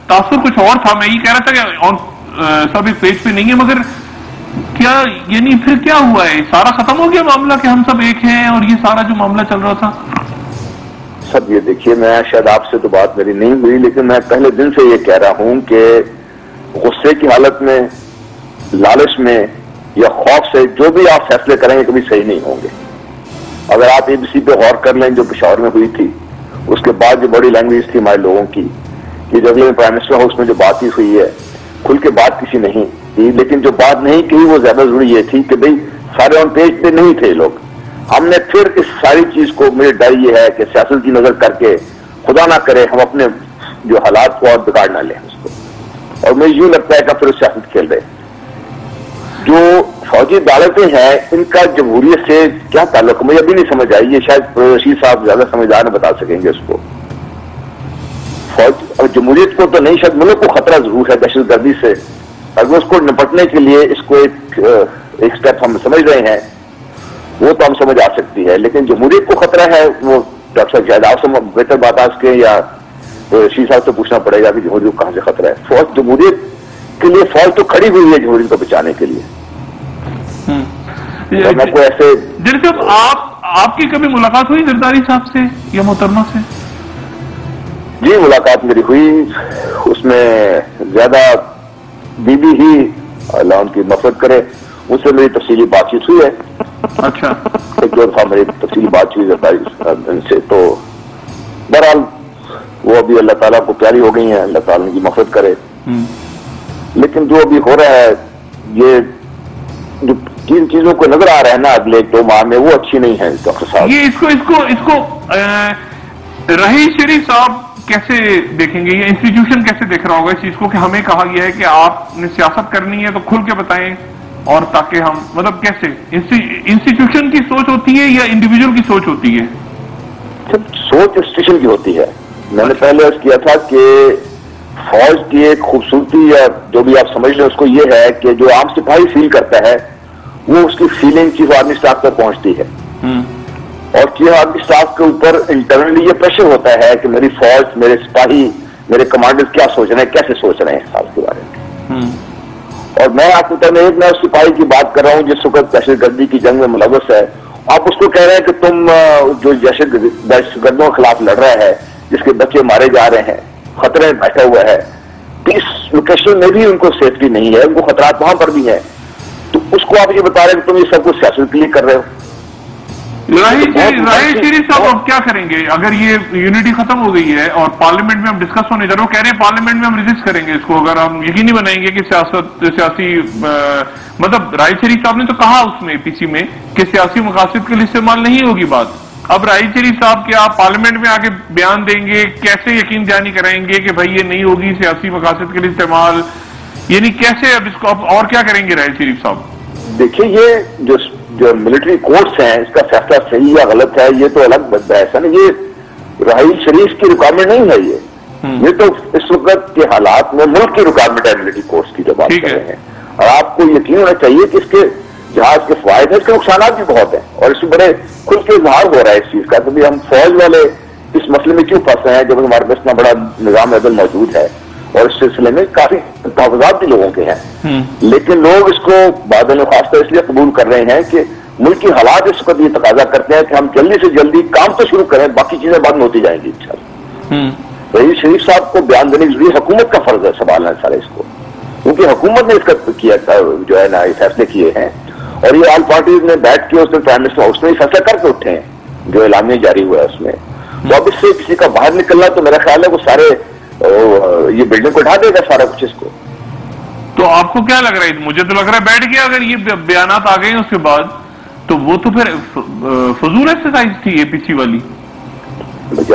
B: تاثر کچھ اور تھا. میں یہ کہہ رہا تھا کہ سب ایک پیج پہ نہیں ہے، مگر کیا یعنی پھر کیا ہوا ہے؟ سارا ختم ہو گیا معاملہ کہ ہم سب ایک ہیں اور یہ سارا جو معاملہ چل رہا تھا؟
C: سب یہ دیکھیے، میں شاید آپ سے تو بات میری نہیں ہوئی، لیکن میں پہلے دن سے یہ کہہ رہا ہوں کہ غصے کی حالت میں، لالچ میں یا خوف سے جو بھی آپ فیصلے کریں گے کبھی صحیح نہیں ہوں گے. اگر آپ اے بی سی پہ غور کر لیں جو پشاور میں ہوئی تھی، اس کے بعد جو باڈی لینگویج تھی ہمارے لوگوں کی، کہ جو اگلے پرائم منسٹر ہاؤس میں جو بات ہی ہوئی ہے، کھل کے بات کسی نہیں کی، لیکن جو بات نہیں کی وہ زیادہ ضروری یہ تھی کہ بھئی سارے آن پیج پہ نہیں تھے لوگ. ہم نے پھر اس ساری چیز کو، میرے ڈر یہ ہے کہ سیاست کی نظر کر کے خدا نہ کرے ہم اپنے جو حالات کو اور بگاڑ نہ لیں اس کو. اور مجھے یوں لگتا ہے کہ پھر سیاست کھیل رہے. جو فوجی عدالتیں ہیں ان کا جمہوریت سے کیا تعلق ہے مجھے ابھی نہیں سمجھ آئی. یہ شاید رشید صاحب زیادہ سمجھدار بتا سکیں گے اس کو. اور جمہوریت کو تو نہیں، شاید ملک کو خطرہ ضرور ہے دہشت گردی سے. اگر اس کو نپٹنے کے لیے اس کو ایک سٹیپ ہم سمجھ رہے ہیں وہ تو ہم سمجھ آ سکتی ہے، لیکن جمہوریت کو خطرہ ہے وہ ڈاکٹر صاحب شاید آپ سے بہتر بات آج کے یا رشید صاحب سے پوچھنا پڑے گا کہ جمہوریت کو کہاں سے خطرہ ہے. فوج جمہوریت کے لیے فوج تو کھڑی ہوئی ہے جمہوریت کو بچانے کے لیے. میں کوئی ایسے
B: جناب آپ کی کبھی ملاقات ہوئی زرداری صاحب سے یا محترمہ سے؟
C: جی ملاقات میری ہوئی، اس میں زیادہ بی بی ہی اللہ ان کی مغفرت کرے اس سے میری تفصیلی بات چیت ہوئی ہے.
B: اچھا،
C: ایک دو دفعہ میری تفصیلی بات ہوئی ان سے. تو بہرحال وہ ابھی اللہ تعالیٰ کو پیاری ہو گئی ہیں، اللہ تعالیٰ ان کی مغفرت کرے. لیکن جو ابھی ہو رہا ہے، یہ جو تین چیزوں کو نظر آ رہا ہے نا اگلے 2 ماہ میں، وہ اچھی نہیں ہے ڈاکٹر صاحب.
B: یہ اس کو رحیل شریف صاحب کیسے دیکھیں گے؟ یہ انسٹیٹیوشن کیسے دیکھ رہا ہوگا اس چیز کو کہ ہمیں کہا گیا ہے کہ آپ نے سیاست کرنی ہے تو کھل کے بتائیں، اور تاکہ ہم مطلب کیسے انسٹیٹیوشن کی سوچ ہوتی ہے یا انڈیویجول کی سوچ ہوتی ہے؟
C: سوچ انسٹیٹیوشن کی ہوتی ہے. میں نے پہلے عرض کیا تھا کہ فوج کی ایک خوبصورتی یا جو بھی آپ سمجھ لیں اس کو یہ ہے کہ جو عام سپاہی فیل کرتا ہے وہ اس کی فیلنگ چیف آرمی اسٹاف تک پہنچتی ہے. اور چیف آرمی اسٹاف کے اوپر انٹرنلی یہ پریشر ہوتا ہے کہ میری فوج، میرے سپاہی، میرے کمانڈر کیا سوچ رہے ہیں، کیسے سوچ رہے ہیں حال کے بارے میں. اور میں آپ کو میں ایک نیا سپاہی کی بات کر رہا ہوں جس وقت دہشت گردی کی جنگ میں ملوث ہے. آپ اس کو کہہ رہے ہیں کہ تم جو دہشت گردوں کے خلاف لڑ رہا ہے، جس کے بچے مارے جا رہے ہیں، خطرے میں بیٹھا ہوا ہے، پیس لوکیشن میں بھی ان کو سیفٹی نہیں ہے، ان کو خطرات وہاں پر بھی ہیں، تو اس کو آپ یہ بتا رہے ہیں کہ تم یہ سب کچھ سیاست کے لیے کر رہے ہو.
B: راہیل شریف صاحب اب کیا کریں گے اگر یہ یونٹی ختم ہو گئی ہے اور پارلیمنٹ میں ہم ڈسکس ہونے جا رہے ہیں؟ وہ کہہ رہے ہیں پارلیمنٹ میں ہم ریزسٹ کریں گے اس کو اگر ہم یقینی بنائیں گے کہ سیاسی مطلب راہیل شریف صاحب نے تو کہا اس میں پی سی میں کہ سیاسی مقاصد کے لیے استعمال نہیں ہوگی بات. اب راہیل شریف صاحب کے آپ پارلیمنٹ میں آ کے بیان دیں گے، کیسے یقین دہانی کرائیں گے کہ بھائی یہ نہیں ہوگی سیاسی مقاصد کے لیے استعمال؟ یعنی کیسے اب اس کو اور کیا کریں گے راہیل شریف صاحب؟
C: دیکھیے یہ جو ملٹری کورٹس ہیں اس کا فیصلہ صحیح یا غلط ہے یہ تو الگ بحث ہے نا. یہ راہیل شریف کی ریکوائرمنٹ نہیں ہے، یہ تو اس وقت کے حالات میں ملک کی ریکوائرمنٹ ہے ملٹری کورٹس کی جو بات کر رہے ہیں. اور آپ کو یقین ہونا چاہیے کہ اس کے جہاز کے فوائد ہیں، اس کے نقصانات بھی بہت ہیں، اور اس میں بڑے کھل کے اظہار ہو رہا ہے اس چیز کا. کبھی ہم فوج والے اس مسئلے میں کیوں پھنسے ہیں جب ہمارے پاس اتنا بڑا نظام عدل موجود ہے اور اس سلسلے میں کافی تحفظات بھی لوگوں کے ہیں. لیکن لوگ اس کو بادل خاص اس لیے قبول کر رہے ہیں کہ ملکی حالات اس وقت یہ تقاضا کرتے ہیں کہ ہم جلدی سے جلدی کام تو شروع کریں، باقی چیزیں بعد میں ہوتی جائیں گی انشاءاللہ. رحیل شریف صاحب کو بیان دینے کی ضروری حکومت کا فرض ہے سنبھالنا سارے اس کو، کیونکہ حکومت نے اس کا کیا جو ہے نا فیصلے کیے ہیں. اور یہ آل پارٹیز نے بیٹھ کے اس نے پرائم منسٹر اس نے فیصلہ کر کے اٹھے ہیں جو اعلامیہ جاری ہوا ہے اس میں. تو اب اس سے کسی کا باہر نکلنا تو میرا خیال ہے وہ سارے یہ بلڈنگ کو اٹھا دے گا سارا کچھ اس کو.
B: تو آپ کو کیا لگ رہا ہے؟ مجھے تو لگ رہا ہے بیٹھ گیا اگر یہ بیانات آ گئے ہیں اس کے بعد تو وہ تو پھر فضول ایکسرسائز تھی اے پی سی والی.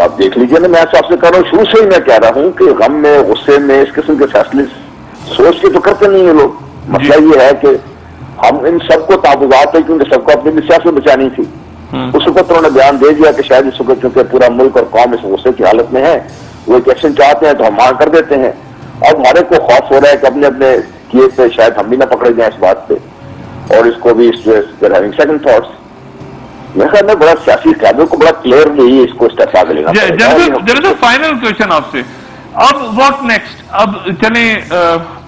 C: آپ دیکھ لیجیے نا، میں آپ سے کہہ رہا ہوں شروع سے ہی میں کہہ رہا ہوں کہ غم میں غصے میں اس قسم کے فیصلے سوچ کے تو کرتے نہیں ہیں لوگ. مسئلہ یہ ہے کہ ہم ان سب کو تحفظات ہے کیونکہ سب کو اپنی سیاست بچانی تھی. اس وقت انہوں نے بیان دے دیا کہ شاید اس وقت چونکہ پورا ملک اور قوم اس غصے کی حالت میں ہے، وہ ایک ایکشن چاہتے ہیں تو ہم مان کر دیتے ہیں. اب ہمارے کو خوف ہو رہا ہے کہ اپنے اپنے کیے پہ شاید ہم بھی نہ پکڑے جائیں اس بات پہ، اور اس کو بھی سیکنڈ تھاٹس. میرے خیال میں بڑا سیاسی قیادوں کو بڑا کلیئرلی اس کو اسٹیپ آگے لینا
B: پڑے. فائنل کوشچن آپ سے، اب واٹ نیکسٹ؟ اب چلیں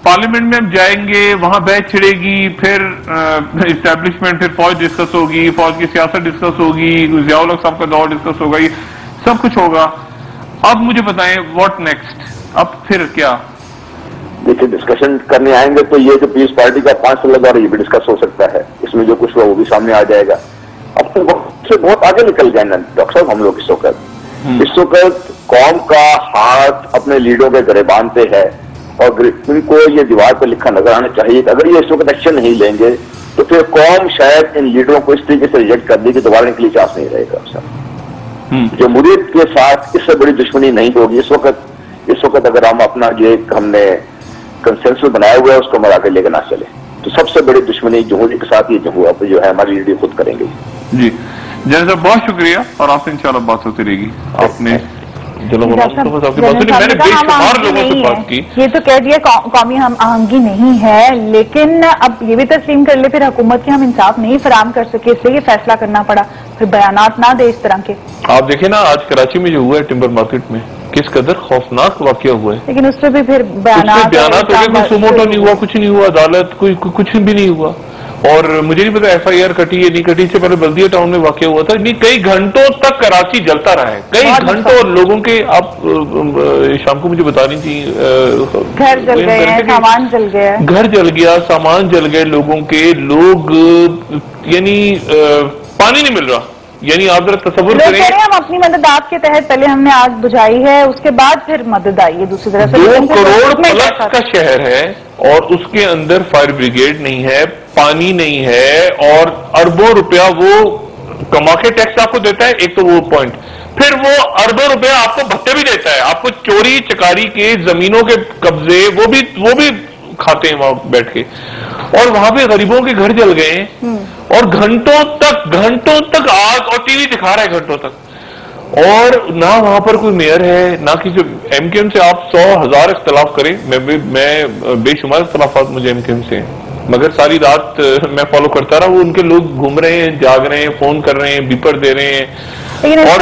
B: پارلیمنٹ میں ہم جائیں گے، وہاں بحث چھڑے گی، پھر اسٹیبلشمنٹ، پھر فوج ڈسکس ہوگی، فوج کی سیاست ڈسکس ہوگی، ضیاء الحق صاحب کا دور ڈسکس ہوگا، یہ سب کچھ ہوگا. اب مجھے بتائیں واٹ نیکسٹ؟ اب پھر کیا؟
C: دیکھیے ڈسکشن کرنے آئیں گے تو یہ جو پیس پارٹی کا 5 سال لگا یہ بھی ڈسکس ہو سکتا ہے، اس میں جو کچھ ہوا وہ بھی سامنے آ جائے گا. اب تو سے بہت آگے نکل گئے نا ڈاکٹر صاحب ہم لوگ. اس وقت قوم کا ہاتھ اپنے لیڈروں کے گریبان پہ ہے، اور ان کو یہ دیوار پہ لکھا نظر آنا چاہیے کہ اگر یہ اس وقت ایکشن نہیں لیں گے تو پھر قوم شاید ان لیڈروں کو اس طریقے سے ریجیکٹ کر دے کہ دوبارہ ان کے لیے چانس نہیں رہے گا. جمہوریت کے ساتھ اس سے بڑی دشمنی نہیں ہوگی اس وقت اگر ہم اپنا جو ہم نے کنسنسس بنایا ہوا ہے اس کو ہم آگے لے کے نہ چلے تو سب سے بڑی دشمنی جمہوریت کے ساتھ یہ جو ہے ہماری لیڈر خود کریں گے.
B: جی جنرل صاحب بہت شکریہ، اور آپ سے انشاءاللہ بات ہوتی رہے گی. آپ نے میں نے بے شمار لوگوں سے بات کی.
A: یہ تو کہہ دیا قومی ہم آہنگی نہیں ہے، لیکن اب یہ بھی تسلیم کر لے پھر حکومت کے ہم انصاف نہیں فراہم کر سکے، اس لیے یہ فیصلہ کرنا پڑا، پھر بیانات نہ دے اس طرح کے.
B: آپ دیکھیں نا آج کراچی میں جو ہوا ہے ٹمبر مارکیٹ میں کس قدر خوفناک واقعہ ہوا ہے،
A: لیکن اس پہ بھی پھر بیانات
B: ہو گئے، کوئی سوموٹو نہیں ہوا، کچھ نہیں ہوا، عدالت کوئی کچھ بھی نہیں ہوا. اور مجھے نہیں پتا ایف آئی آر کٹی ہے نہیں کٹی، سے پہلے بلدیہ ٹاؤن میں واقع ہوا تھا. کئی گھنٹوں تک کراچی جلتا رہا ہے، کئی گھنٹوں. لوگوں کے آپ شام کو مجھے بتا رہی تھی
A: گھر جل گئے، سامان جل گیا،
B: گھر جل گیا، سامان جل گئے لوگوں کے. لوگ یعنی پانی نہیں مل رہا. یعنی آپ ذرا تصور کریں،
A: ہم اپنی مدد آپ کے تحت پہلے ہم نے آگ بجھائی ہے، اس کے بعد پھر مدد آئی ہے دوسری طرف.
B: 2 کروڑ پلس کا شہر ہے اور اس کے اندر فائر بریگیڈ نہیں ہے، پانی نہیں ہے، اور اربوں روپیہ وہ کما کے ٹیکس آپ کو دیتا ہے. ایک تو وہ پوائنٹ، پھر وہ اربوں روپیہ آپ کو بھتے بھی دیتا ہے، آپ کو چوری چکاری کے زمینوں کے قبضے وہ بھی کھاتے ہیں وہاں بیٹھ کے. اور وہاں پہ غریبوں کے گھر جل گئے ہیں، اور گھنٹوں تک آگ، اور ٹی وی دکھا رہا ہے گھنٹوں تک. اور نہ وہاں پر کوئی میئر ہے، نہ کسی ایم کیو ایم سے آپ 100,000 اختلاف کریں. میں بے شمار اختلافات مجھے ایم کیو ایم سے ہیں، مگر ساری رات میں فالو کرتا رہا. وہ ان کے لوگ گھوم رہے ہیں، جاگ رہے ہیں، فون کر رہے ہیں، بیپر دے رہے ہیں، اور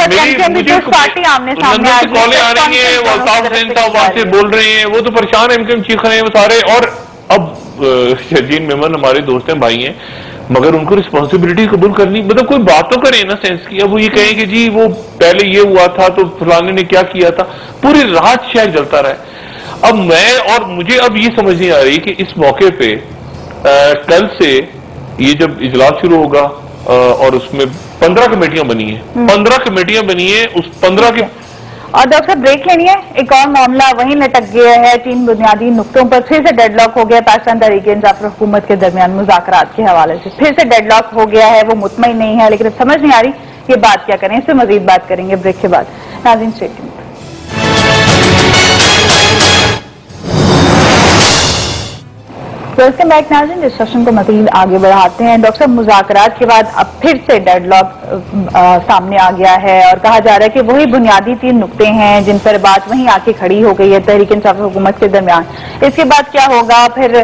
B: مجھے کالیں آ رہی ہیں، وہ الطاف حسین صاحب وہاں سے بول رہے ہیں، وہ تو پریشان ایم کیو ایم چیخ رہے ہیں وہ سارے. اور اب شہجین میمن ہمارے دوست ہیں، بھائی ہیں، مگر ان کو رسپانسبلٹی قبول کرنی، مطلب کوئی بات تو کریں نا سینس کی. اب وہ یہ کہیں کہ جی وہ پہلے یہ ہوا تھا تو فلانے نے کیا کیا تھا. پوری رات شہر جلتا رہا ہے. اب مجھے اب یہ سمجھ نہیں آ رہی کہ اس موقع پہ کل سے یہ جب اجلاس شروع ہوگا اور اس میں 15 کمیٹیاں بنی ہیں، 15 کمیٹیاں بنی ہیں، اس 15 کے.
A: اور ڈاکٹر صاحب بریک لینی ہے، ایک اور معاملہ وہیں لٹک گیا ہے. 3 بنیادی نقطوں پر پھر سے ڈیڈ لاک ہو گیا. پاکستان تحریک انصاف اور حکومت کے درمیان مذاکرات کے حوالے سے پھر سے ڈیڈ لاک ہو گیا ہے. وہ مطمئن نہیں ہے، لیکن سمجھ نہیں آ رہی یہ بات کیا کریں. اس سے مزید بات کریں گے بریک کے بعد. ناظرین اسٹے ٹیونڈ. ویلکم بیک ناظرین، ڈسکشن کو مزید آگے بڑھاتے ہیں. ڈاکٹر صاحب مذاکرات کے بعد اب پھر سے ڈیڈ لاک سامنے آ گیا ہے، اور کہا جا رہا ہے کہ وہی بنیادی 3 نقطے ہیں جن پر بات وہیں آ کے کھڑی ہو گئی ہے تحریک انصاف حکومت کے درمیان. اس کے بعد کیا ہوگا؟ پھر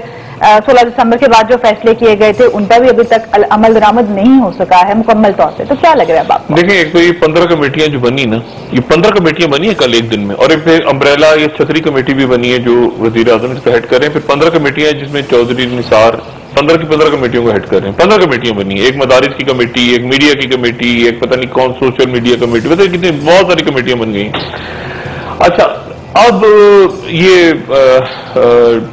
A: 16 دسمبر کے بعد جو فیصلے کیے گئے تھے ان پر بھی ابھی تک عمل درآمد نہیں ہو سکا ہے مکمل طور سے. تو کیا لگ رہا ہے آپ کو؟
B: دیکھیں ایک تو یہ 15 کمیٹیاں جو بنی نا، یہ 15 کمیٹیاں بنی ہیں کل ایک دن میں، اور ایک پھر امبریلا یا چھتری کمیٹی بھی بنی ہے جو وزیر اعظم سے ہیڈ کر رہے ہیں. پھر 15 کمیٹیاں جس میں چودھری نثار 15 کمیٹیوں کو ہیڈ کر رہے ہیں. 15 کمیٹیاں بنی ہیں، ایک مدارس کی کمیٹی، ایک میڈیا کی کمیٹی، ایک پتہ نہیں کون سوشل میڈیا کمیٹی، پتہ کتنی بہت ساری کمیٹیاں بن گئی. اچھا اب یہ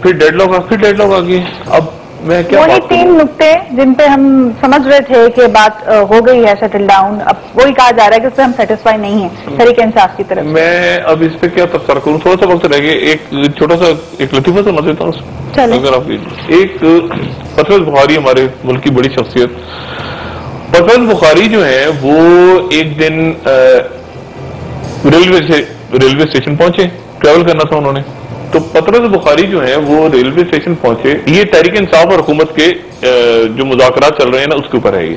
B: پھر ڈیڈ لاک آ گئی. اب میں کیا
A: وہی 3 نقطے جن پہ ہم سمجھ رہے تھے کہ بات ہو گئی ہے سیٹل ڈاؤن، اب وہی کہا جا رہا ہے کہ اس پہ ہم سیٹسفائی نہیں ہیں تحریک انصاف کی طرف.
B: میں اب اس پہ کیا تبصرہ کروں، تھوڑا سا وقت رہ گیا. ایک چھوٹا سا ایک لطیفہ سا مزہ دیتا ہوں اگر آپ. ایک پرویز بخاری ہمارے ملک کی بڑی شخصیت، پرویز بخاری جو ہیں وہ ایک دن ریلوے اسٹیشن پہنچے، ٹریول کرنا تھا انہوں نے. تو پرویز بخاری جو ہیں وہ ریلوے اسٹیشن پہنچے. یہ تحریک انصاف اور حکومت کے جو مذاکرات چل رہے ہیں نا اس کے اوپر ہے یہ.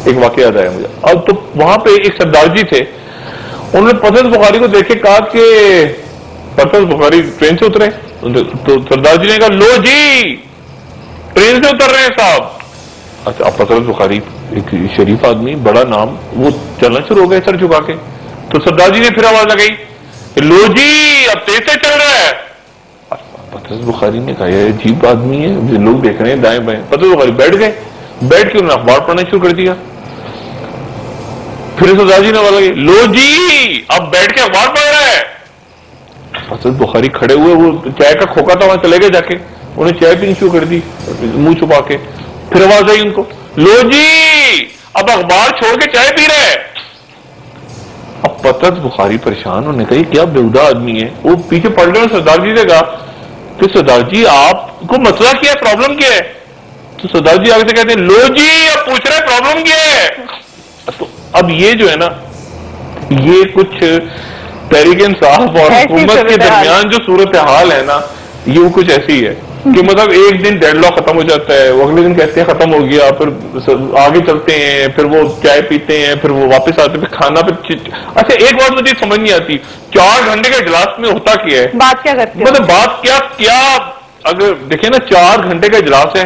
B: ایک واقعہ یاد آیا مجھے. اب تو وہاں پہ ایک سردار جی تھے, انہوں نے پرتویز بخاری کو دیکھ کے کہا کہ پرتویز بخاری ٹرین سے اترے, تو سردار جی نے کہا لو جی ٹرین سے اتر رہے ہیں صاحب. اچھا, اب پرتویز بخاری ایک شریف آدمی, بڑا نام, وہ چلنا شروع ہو گئے سر جھکا کے. تو سردار جی نے پھر آواز لگائی کہ لو جی اب تیز سے چل رہا ہے. پرتویز بخاری نے کہا یہ عجیب آدمی ہے, لوگ دیکھ رہے ہیں دائیں بائیں. پرتویز بخاری بیٹھ گئے, بیٹھ کے انہوں نے اخبار پڑھنا شروع کر دیا. پھر سردار جی نے آواز لگائی لو جی اب بیٹھ کے اخبار پڑھ رہا ہے. پرتویز بخاری کھڑے ہوئے, وہ چائے کا کھوکا تھا وہاں چلے گئے جا کے, انہیں چائے پینی شروع کر دی منہ چھپا کے. پھر آواز آئی ان کو لو جی اب اخبار چھوڑ کے چائے پی رہے. اب پرتویز بخاری پریشان, انہوں نے کہا کیا بےہودہ آدمی ہے. وہ پیچھے پڑھ رہے ہیں, سردار جی نے کہا کہ سردار جی آپ کو مسئلہ کیا ہے, پرابلم کیا ہے. تو سردار جی آگے سے کہتے ہیں لو جی اب پوچھ رہے پرابلم کیا ہے. تو اب یہ جو ہے نا, یہ کچھ تحریک انصاف اور حکومت کے درمیان جو صورتحال ہے نا, یہ وہ کچھ ایسی ہے کہ مطلب ایک دن ڈیڈ لاک ختم ہو جاتا ہے, وہ اگلے دن کہتے ہیں ختم ہو گیا, پھر آگے چلتے ہیں, پھر وہ چائے پیتے ہیں, پھر وہ واپس آتے ہیں, پھر کھانا پھر. اچھا ایک بات مجھے سمجھ نہیں آتی, 4 گھنٹے کے اجلاس میں ہوتا کیا ہے,
A: بات کیا کرتے ہیں,
B: مطلب بات کیا اگر دیکھیں نا 4 گھنٹے کا اجلاس ہے,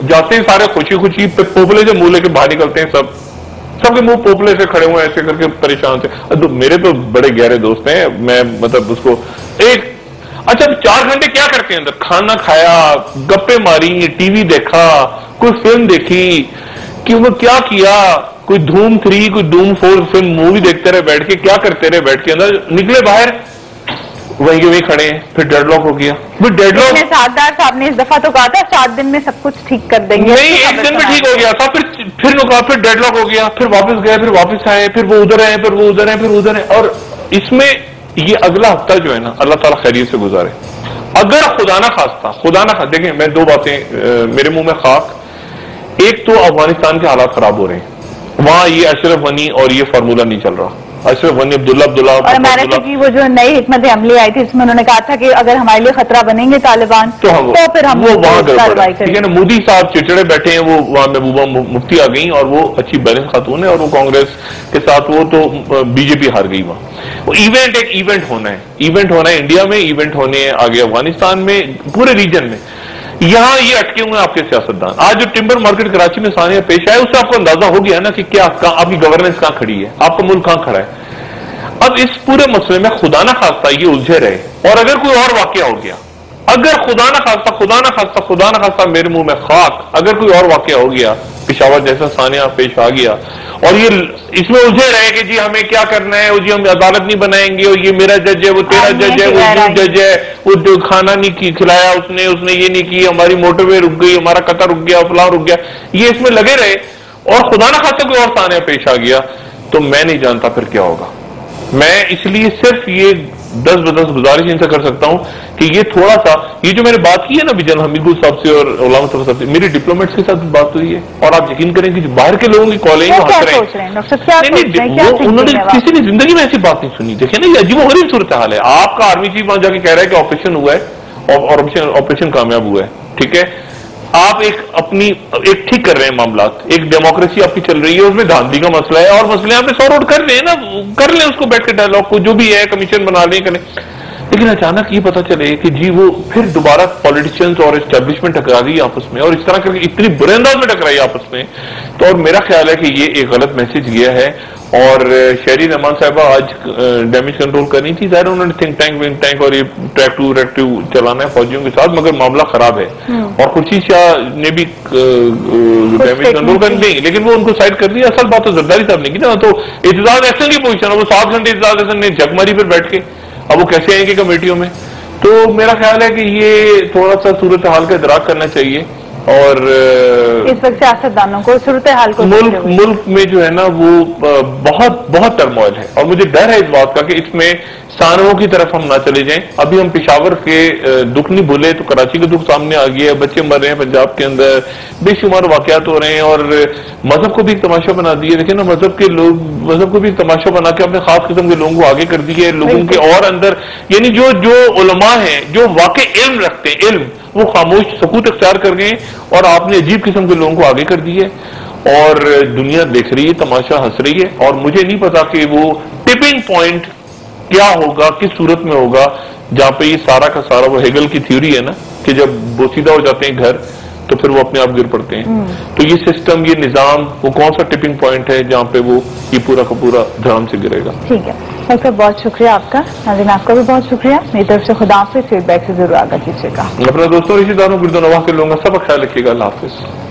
B: جاتے ہیں سارے خوشی خوشی, پوپلے سے منہ لے کے باہر نکلتے ہیں, سب کے منہ پوپلے سے کھڑے ہوئے ایسے کر کے پریشان سے. میرے تو بڑے گہرے دوست ہیں, میں مطلب اس کو ایک اچھا 4 گھنٹے کیا کرتے ہیں اندر, کھانا کھایا, گپے ماری, ٹی وی دیکھا, کوئی فلم دیکھی, کہ وہ کیا کیا, کوئی دھوم 3 کوئی دھوم 4 فلم مووی دیکھتے رہے بیٹھ کے, کیا کرتے رہے بیٹھ کے, اندر نکلے باہر وہیں کھڑے ہیں, پھر ڈیڈ لاک ہو گیا. پھر ڈیڈ لاک
A: سردار صاحب نے اس دفعہ تو کہا تھا 7 دن میں سب کچھ ٹھیک کر دیں گے,
B: نہیں 1 دن میں ٹھیک ہو گیا تھا, پھر کہا پھر ڈیڈ لاک ہو گیا, پھر واپس گئے, پھر واپس آئے, پھر وہ ادھر آئے, پھر وہ ادھر آئے, پھر ادھر آئے. اور اس میں یہ اگلا ہفتہ جو ہے نا اللہ تعالیٰ خیریت سے گزارے. اگر خدا نہ خواستہ دیکھیں میں 2 باتیں میرے منہ میں خاک. ایک تو افغانستان کے حالات خراب ہو رہے ہیں, وہاں یہ اشرف غنی اور یہ فارمولہ نہیں چل رہا. اشرف غنی عبداللہ
A: اور امریکہ کی وہ جو نئی حکمت عملی آئی تھی اس میں انہوں نے کہا تھا کہ اگر ہمارے لیے خطرہ بنیں گے طالبان تو پھر ہم
B: وہاں کارروائی کریں گے. مودی صاحب چڑچڑے بیٹھے ہیں, وہ وہاں محبوبہ مفتی آ گئیں, اور وہ اچھی بیلنس خاتون ہے, اور وہ کانگریس کے ساتھ, وہ تو بی جے پی ہار گئی وہاں. وہ ایونٹ ہونا ہے انڈیا میں, ایونٹ ہونے ہیں آگے افغانستان میں, پورے ریجن میں. یہاں یہ اٹکے ہوئے آپ کے سیاستدان. آج جو ٹمبر مارکیٹ کراچی میں سانیہ پیش آئے, اس سے آپ کو اندازہ ہو گیا نا کہ کیا آپ کی گورننس کہاں کھڑی ہے, آپ کا ملک کہاں کھڑا ہے. اب اس پورے مسئلے میں خدا نہ خواستہ یہ الجھے رہے, اور اگر کوئی اور واقعہ ہو گیا, اگر خدا نہ خواستہ میرے منہ میں خاک, اگر کوئی اور واقعہ ہو گیا, پشاور جیسا سانیہ پیش آ گیا, اور یہ اس میں الجھے رہے کہ جی ہمیں کیا کرنا ہے, جی ہم عدالت نہیں بنائیں گے, اور یہ میرا جج ہے, وہ تیرا جج ہے, وہ یوں جج ہے, وہ کھانا نہیں کھلایا اس نے یہ نہیں کی, ہماری موٹر وے رک گئی, ہمارا قطر رک گیا, فلاں رک گیا, یہ اس میں لگے رہے, اور خدا نہ خواستہ کوئی اور سانیہ پیش آ گیا, تو میں نہیں جانتا پھر کیا ہوگا. میں اس لیے صرف یہ 10 بدس گزارش ان سے کر سکتا ہوں کہ یہ تھوڑا سا, یہ جو میں نے بات کی ہے نا جنرل حمید گل صاحب سے اور علامہ صاحب سے, میری ڈپلومیٹس کے ساتھ بات ہوئی ہے, اور آپ یقین کریں کہ جو باہر کے لوگوں کی کالیں انہوں نے کسی نے زندگی میں ایسی بات نہیں سنی. دیکھیں نا یہ عجیب و غریب صورتحال ہے. آپ کا آرمی چیف وہاں جا کے کہہ رہا ہے کہ آپریشن ہوا ہے, اور آپریشن کامیاب ہوا ہے, ٹھیک ہے, آپ ایک ٹھیک کر رہے ہیں معاملات, ایک ڈیموکریسی آپ کی چل رہی ہے, اس میں دھاندلی کا مسئلہ ہے, اور مسئلے آپ نے سارٹ آؤٹ کر رہے ہیں نا, کر لیں اس کو بیٹھ کے ڈائلاگ کو, جو بھی ہے کمیشن بنا لیں کریں. لیکن اچانک یہ پتا چلے کہ جی وہ پھر دوبارہ پالیٹیشینز اور اسٹیبلشمنٹ ٹکرا گئی آپس میں, اور اس طرح کر کے اتنی برے انداز میں ٹکرائی آپس میں. تو اور میرا خیال ہے کہ یہ ایک غلط میسج گیا ہے. اور شہری رحمان صاحبہ آج ڈیمیج کنٹرول کرنی تھی, ظاہر انہوں نے تھنک ٹینک اور یہ ٹریک ٹو چلانا ہے فوجیوں کے ساتھ, مگر معاملہ خراب ہے. اور خورشید شاہ نے بھی ڈیمیج کنٹرول کرنی تھی, لیکن وہ ان کو سائڈ کر دیا. اصل بات تو زرداری صاحب نے کی نا, تو اعتزاز احسن کی پوزیشن ہے, وہ 7 گھنٹے اعتزاز احسن نے جھک ماری پر بیٹھ کے, اب وہ کیسے آئیں گے کمیٹیوں میں. تو میرا خیال ہے کہ یہ تھوڑا سا صورتحال کا ادراک کرنا چاہیے, اور
A: اس وقت سیاستدانوں کو صورتحال کو
B: ملک میں جو ہے نا وہ بہت ٹرموائل ہے, اور مجھے ڈر ہے اس بات کا کہ اس میں ثانووں کی طرف ہم نہ چلے جائیں. ابھی ہم پشاور کے دکھ نہیں بھولے تو کراچی کے دکھ سامنے آ گیا ہے, بچے مر رہے ہیں پنجاب کے اندر, بے شمار واقعات ہو رہے ہیں, اور مذہب کو بھی ایک تماشا بنا دیے. دیکھیں نا, مذہب کو بھی ایک تماشا بنا کے اپنے خاص قسم کے لوگوں کو آگے کر دیے, لوگوں کے اور اندر, یعنی جو علماء ہیں جو واقع علم رکھتے ہیں, علم, وہ خاموش سکوت اختیار کر گئے, اور آپ نے عجیب قسم کے لوگوں کو آگے کر دیے. اور دنیا دیکھ رہی ہے، تماشا ہنس رہی ہے، اور مجھے نہیں پتا کہ وہ ٹپنگ پوائنٹ کیا ہوگا، کس صورت میں ہوگا، جہاں پہ یہ سارا کا سارا وہ ہیگل کی تھیوری ہے نا کہ جب بوسیدہ ہو جاتے ہیں گھر تو پھر وہ اپنے آپ گر پڑتے ہیں. تو یہ سسٹم، یہ نظام، وہ کون سا ٹپنگ پوائنٹ ہے جہاں پہ وہ یہ پورا کا پورا دھڑام سے گرے گا.
A: ٹھیک ہے ڈاکٹر صاحب، بہت شکریہ آپ کا. ناظرین آپ کا بھی بہت شکریہ. میری طرف سے خدا حافظ. فیڈ بیک سے ضرور آگاہ کیجیے گا.
B: اپنا دوستوں رشتہ داروں گرد و نواح کے لوگوں کا سب کا خیال رکھیے گا. اللہ حافظ.